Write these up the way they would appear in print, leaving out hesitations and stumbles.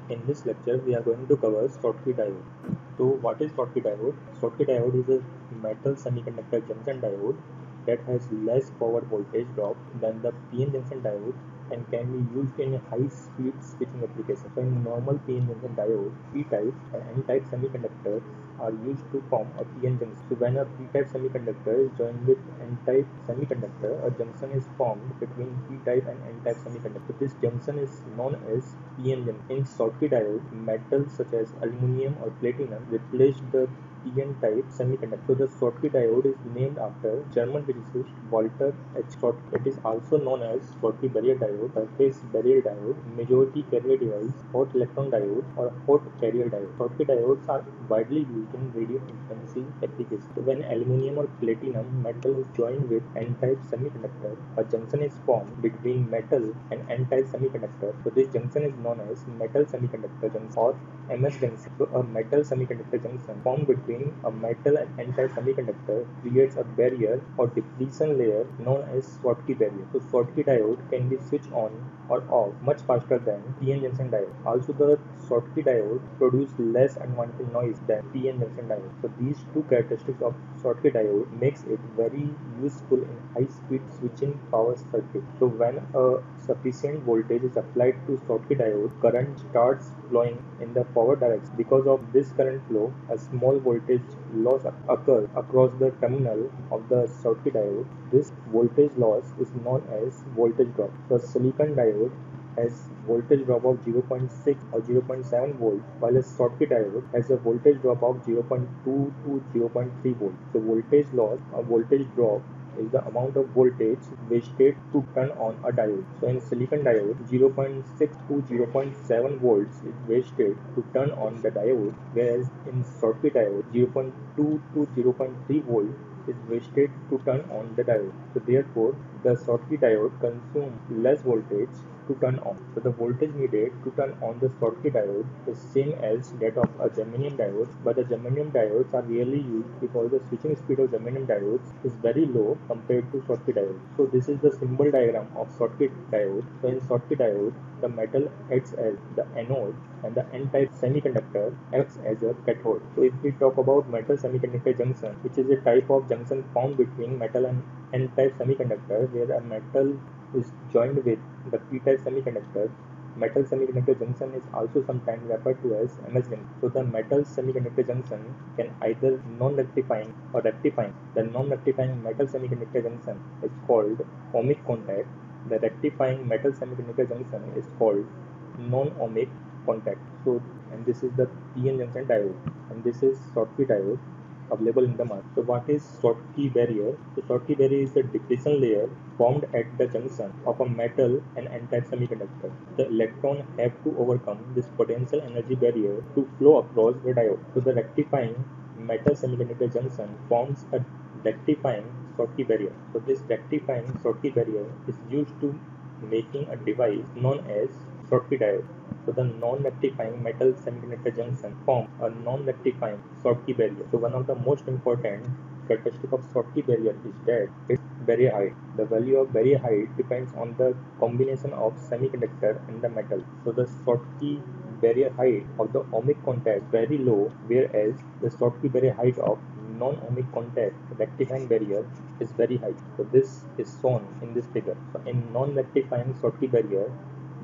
In this lecture, we are going to cover Schottky diode. So, what is Schottky diode? Schottky diode is a metal semiconductor junction diode that has less forward voltage drop than the PN junction diode and can be used in a high-speed switching application. So, in normal PN junction diode, P-type and N-type semiconductors are used to form a PN junction. So, when a P-type semiconductor is joined with N-type semiconductor, a junction is formed between P-type and N-type semiconductor. This junction is known as PN junction. In Schottky diode, metals such as aluminum or platinum replace the PN type semiconductor. So the Schottky diode is named after German physicist Walter H. Schottky. It is also known as Schottky barrier diode, surface barrier diode, majority carrier device, hot electron diode, or hot carrier diode. Schottky diodes are widely used in radio frequency applications. So when aluminum or platinum metal is joined with N-type semiconductor, a junction is formed between metal and N-type semiconductor. So this junction is known as metal semiconductor junction or MS junction. So a metal semiconductor junction formed between a metal and N-type semiconductor creates a barrier or depletion layer known as Schottky barrier. So Schottky diode can be switched on or off much faster than PN junction diode. Also the Schottky diode produce less unwanted noise than PN junction diode. So these two characteristics of Schottky diode makes it very useful in high-speed switching power circuit. So when a sufficient voltage is applied to Schottky diode, current starts flowing in the forward direction. Because of this current flow, a small voltage loss occurs across the terminal of the Schottky diode. This voltage loss is known as voltage drop. The silicon diode has voltage drop of 0.6 or 0.7 volt, while a Schottky diode has a voltage drop of 0.2 to 0.3 volt. So voltage loss or voltage drop is the amount of voltage wasted to turn on a diode. So in silicon diode, 0.6 to 0.7 volts is wasted to turn on the diode, whereas in Schottky diode, 0.2 to 0.3 volt is wasted to turn on the diode. So therefore, the Schottky diode consumes less voltage to turn on. So the voltage needed to turn on the Schottky diode is same as that of a germanium diode, but the germanium diodes are rarely used because the switching speed of germanium diodes is very low compared to Schottky diode. So this is the symbol diagram of Schottky diode. So in Schottky diode, the metal acts as the anode and the N-type semiconductor acts as a cathode. So if we talk about metal semiconductor junction, which is a type of junction formed between metal and N-type semiconductor, where a metal is joined with the P-type semiconductor. Metal semiconductor junction is also sometimes referred to as MS junction. So the metal semiconductor junction can either non-rectifying or rectifying. The non-rectifying metal semiconductor junction is called ohmic contact. The rectifying metal semiconductor junction is called non-ohmic contact. So, and this is the PN junction diode, and this is Schottky diode available in the market. So what is Schottky barrier? So Schottky barrier is the depletion layer formed at the junction of a metal and N-type semiconductor. The electron have to overcome this potential energy barrier to flow across the diode. So the rectifying metal semiconductor junction forms a rectifying Schottky barrier. So this rectifying Schottky barrier is used to making a device known as Schottky diode. So the non-rectifying metal semiconductor junction form a non-rectifying Schottky barrier. So one of the most important characteristic of Schottky barrier is that its barrier height. The value of barrier height depends on the combination of semiconductor and the metal. So the Schottky barrier height of the ohmic contact is very low, whereas the Schottky barrier height of non-ohmic contact rectifying barrier is very high. So this is shown in this figure. So in non-rectifying Schottky barrier,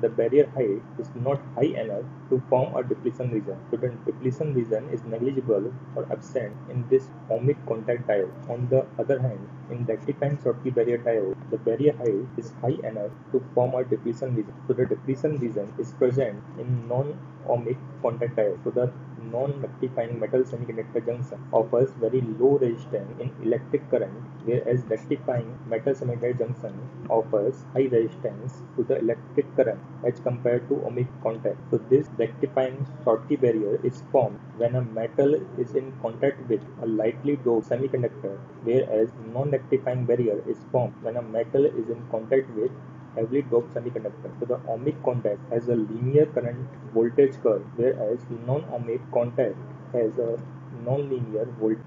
the barrier height is not high enough to form a depletion region. So the depletion region is negligible or absent in this ohmic contact diode. On the other hand, in rectifying Schottky barrier diode, the barrier height is high enough to form a depletion region. So the depletion region is present in non-ohmic contact diode. So the non-rectifying metal semiconductor junction offers very low resistance in electric current, whereas rectifying metal semiconductor junction offers high resistance to the electric current as compared to ohmic contact. So this rectifying Schottky barrier is formed when a metal is in contact with a lightly doped semiconductor, whereas non-rectifying barrier is formed when a metal is in contact with heavily doped semiconductor. So the ohmic contact has a linear current voltage curve, whereas non-ohmic contact has a non-linear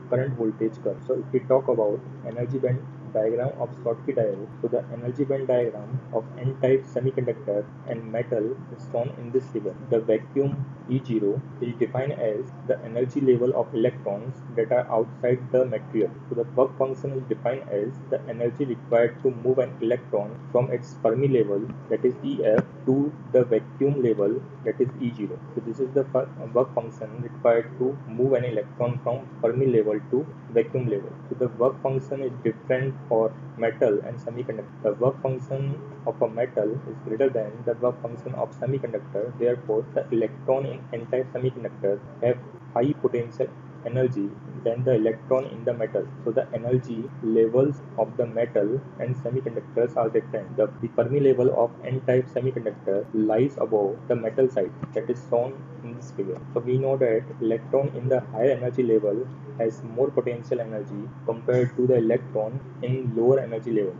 current voltage curve. So if we talk about energy band Diagram of Schottky diode. So the energy band diagram of n-type semiconductor and metal is shown in this figure. The vacuum E0 is defined as the energy level of electrons that are outside the material. So the work function is defined as the energy required to move an electron from its Fermi level, that is EF, to the vacuum level, that is E0. So this is the work function required to move an electron from Fermi level to vacuum level. So the work function is different for metal and semiconductor. The work function of a metal is greater than the work function of semiconductor. Therefore, the electron in n-type semiconductor have high potential energy than the electron in the metal. So the energy levels of the metal and semiconductors are different. The Fermi level of n-type semiconductor lies above the metal side, that is shown in this figure. So we know that electron in the higher energy level has more potential energy compared to the electron in lower energy level.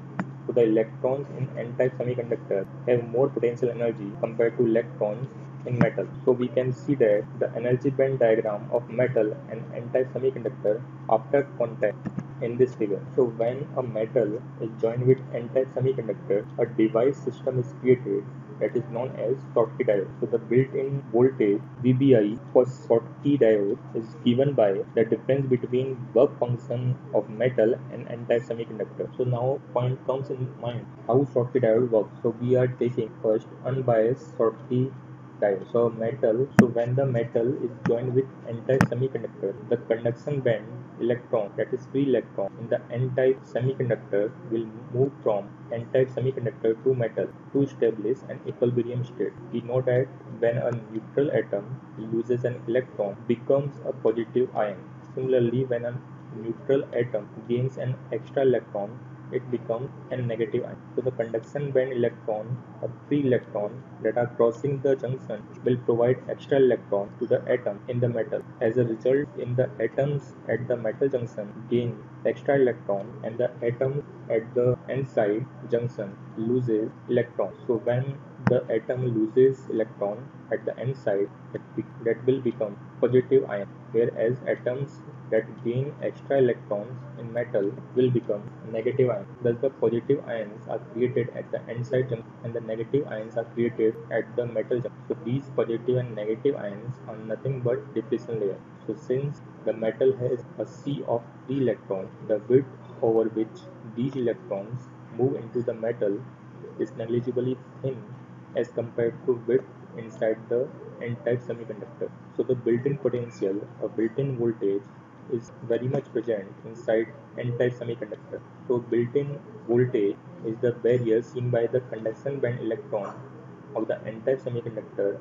So the electrons in n-type semiconductor have more potential energy compared to electrons in metal. So we can see that the energy band diagram of metal and n-type semiconductor after contact in this figure. So when a metal is joined with n-type semiconductor, a device system is created that is known as Schottky diode. So the built-in voltage VBI for Schottky diode is given by the difference between work function of metal and n-type semiconductor. So now point comes in mind how Schottky diode works. So we are taking first unbiased Schottky diode. So when the metal is joined with n-type semiconductor, the conduction band electron, that is free electron, in the n-type semiconductor will move from n-type semiconductor to metal to establish an equilibrium state. We know that when a neutral atom loses an electron, becomes a positive ion. Similarly, when a neutral atom gains an extra electron, it becomes a negative ion. So the conduction band electron or free electron that are crossing the junction will provide extra electrons to the atom in the metal. As a result, in the atoms at the metal junction gain extra electron and the atom at the n-side junction loses electron. So when the atom loses electron at the n-side, that will become positive ion, whereas atoms that gain extra electrons in metal will become negative ions. Thus, the positive ions are created at the n-side junction and the negative ions are created at the metal junction. So, these positive and negative ions are nothing but depletion layer. So, since the metal has a sea of free electrons, the width over which these electrons move into the metal is negligibly thin as compared to width inside the n-type semiconductor. So the built-in potential or built-in voltage is very much present inside n-type semiconductor. So built-in voltage is the barrier seen by the conduction band electron of the n-type semiconductor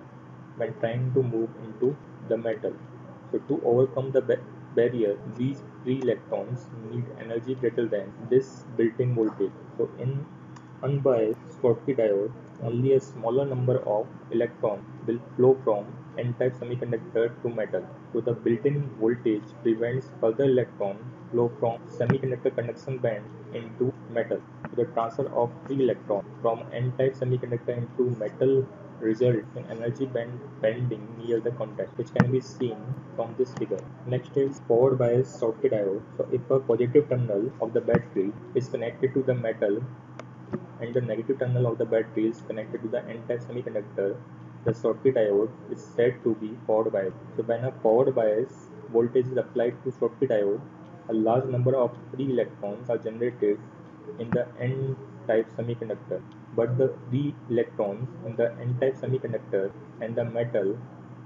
when trying to move into the metal. So to overcome the barrier, these free electrons need energy greater than this built-in voltage. So in unbiased Schottky diode, only a smaller number of electrons will flow from n-type semiconductor to metal. So the built-in voltage prevents further electron flow from semiconductor conduction band into metal. So the transfer of free electron from n-type semiconductor into metal result in energy bending near the contact, which can be seen from this figure. Next is forward bias Schottky diode. So if a positive terminal of the battery is connected to the metal and the negative terminal of the battery is connected to the n-type semiconductor, the Schottky diode is said to be forward bias. So when a forward bias voltage is applied to Schottky diode, a large number of free electrons are generated in the n-type semiconductor, but the free electrons in the n-type semiconductor and the metal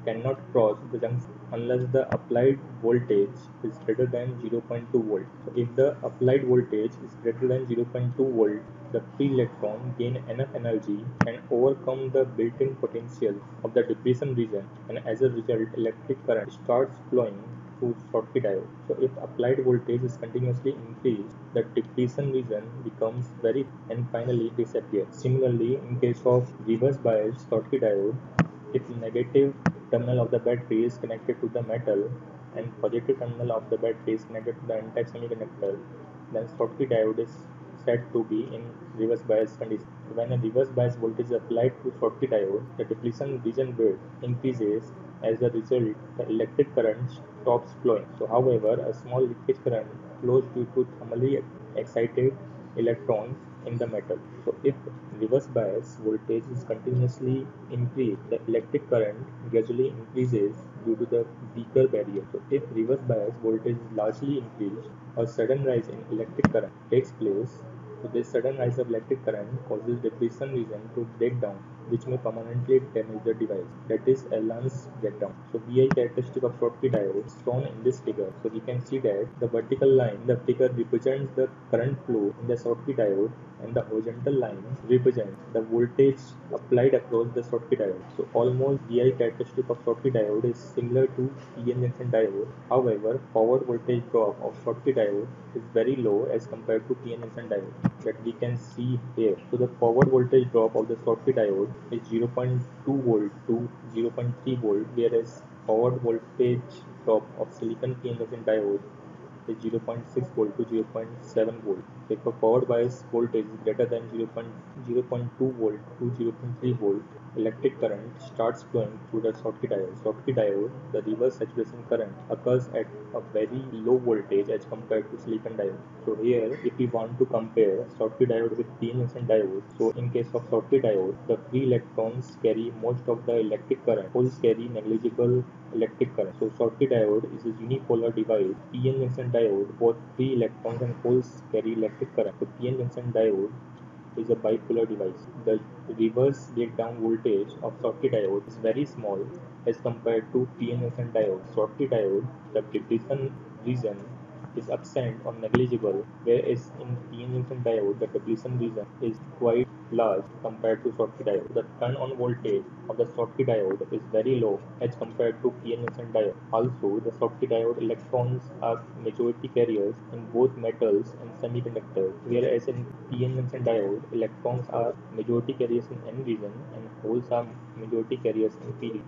cannot cross the junction unless the applied voltage is greater than 0.2 volt. So if the applied voltage is greater than 0.2 volt, the free electron gain enough energy and overcome the built-in potential of the depletion region, and as a result electric current starts flowing through Schottky diode. So if applied voltage is continuously increased, the depletion region becomes very and finally disappears. Similarly, in case of reverse biased Schottky diode, if negative terminal of the battery is connected to the metal and positive terminal of the battery is connected to the n-type semiconductor, then Schottky diode is said to be in reverse bias condition. When a reverse bias voltage is applied to Schottky diode, the depletion region width increases. As a result, the electric current stops flowing. So, however, a small leakage current flows due to thermally excited electrons in the metal. So if reverse bias voltage is continuously increased, the electric current gradually increases due to the weaker barrier. So if reverse bias voltage is largely increased, a sudden rise in electric current takes place. So this sudden rise of electric current causes depletion region to break down, which may permanently damage the device. That is Ehlers breakdown. So VI characteristic of Schottky diode is shown in this figure. So we can see that the vertical line in the figure represents the current flow in the Schottky diode, and the horizontal line represents the voltage applied across the Schottky diode. So almost VI characteristic of Schottky diode is similar to PN junction diode. However, forward voltage drop of Schottky diode is very low as compared to PN junction diode, that we can see here. So the forward voltage drop of the Schottky diode is 0.2 volt to 0.3 volt, whereas forward voltage drop of silicon PN junction diode is 0.6 volt to 0.7 volt. If a forward bias voltage is greater than 0.2 volt to 0.3 volt, electric current starts flowing through the Schottky diode. Schottky diode, the reverse saturation current occurs at a very low voltage as compared to silicon diode. So here, if we want to compare Schottky diode with PN junction diode, so in case of Schottky diode, the free electrons carry most of the electric current, holes carry negligible electric current. So Schottky diode is a unipolar device. PN junction diode, both free electrons and holes carry electric current. So PN junction diode is a bipolar device. The reverse breakdown voltage of Schottky diode is very small as compared to PN junction diode. Schottky diode, the depletion region is absent or negligible, whereas in PN junction diode, the depletion region is quite large compared to Schottky diode. The turn-on voltage of the Schottky diode is very low as compared to PN junction diode. Also, the Schottky diode electrons are majority carriers in both metals and semiconductors, whereas in PN junction diode, electrons are majority carriers in N region and holes are majority carriers in P region.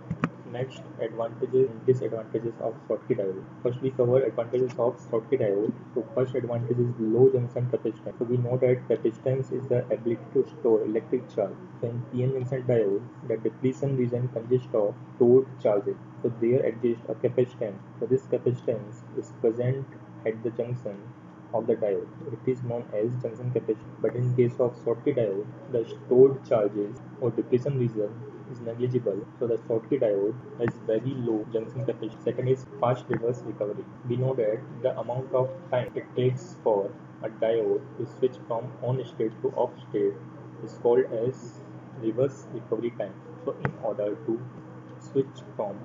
Next, advantages and disadvantages of Schottky diode. First, we cover advantages of Schottky diode. So, first advantage is low junction capacitance. So, we know that capacitance is the ability to store electric charge. So, in PN junction diode, the depletion region consists of stored charges. So, there exists a capacitance. So, this capacitance is present at the junction of the diode. It is known as junction capacitance. But in case of Schottky diode, the stored charges or depletion region is negligible, so the Schottky diode has very low junction capacity. Second is fast reverse recovery. We know that the amount of time it takes for a diode to switch from on state to off state is called as reverse recovery time. So in order to switch from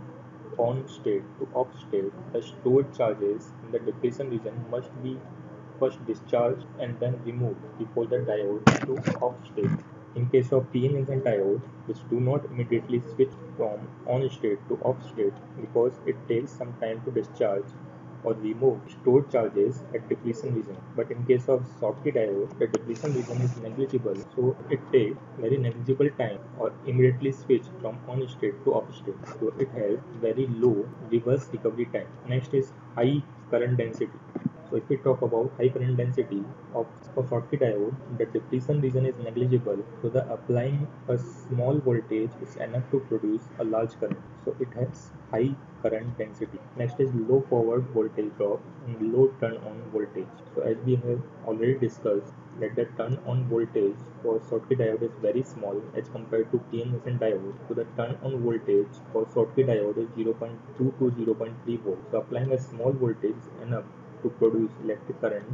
on state to off state, the stored charges in the depletion region must be first discharged and then removed before the diode to off state. In case of PN junction diode, which do not immediately switch from on state to off state because it takes some time to discharge or remove stored charges at depletion region. But in case of Schottky diode, the depletion region is negligible, so it takes very negligible time or immediately switch from on state to off state. So it has very low reverse recovery time. Next is high current density. So if we talk about high current density of Schottky diode, the depletion region is negligible, so the applying a small voltage is enough to produce a large current. So it has high current density. Next is low forward voltage drop and low turn-on voltage. So as we have already discussed, that the turn-on voltage for Schottky diode is very small as compared to PN junction diode. So the turn-on voltage for Schottky diode is 0.2 to 0.3 volts. So applying a small voltage is enough to produce electric current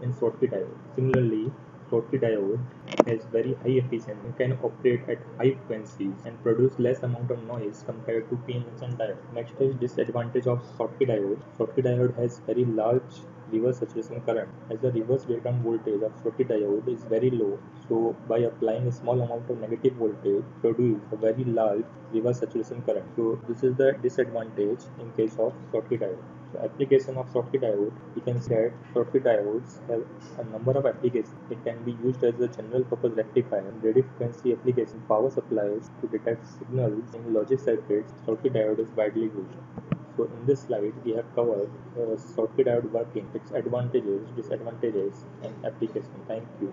in Schottky diode. Similarly, Schottky diode has very high efficiency and can operate at high frequencies and produce less amount of noise compared to PN junction diode. Next is disadvantage of Schottky diode. Schottky diode has very large reverse saturation current, as the reverse breakdown voltage of Schottky diode is very low. So by applying a small amount of negative voltage, produce a very large reverse saturation current. So this is the disadvantage in case of Schottky diode. So application of Schottky diode, we can see that Schottky diodes have a number of applications. It can be used as a general purpose rectifier, radio frequency application, power supplies to detect signals in logic circuits. Schottky diode is widely used. So in this slide, we have covered Schottky diode working, its advantages, disadvantages, and application. Thank you.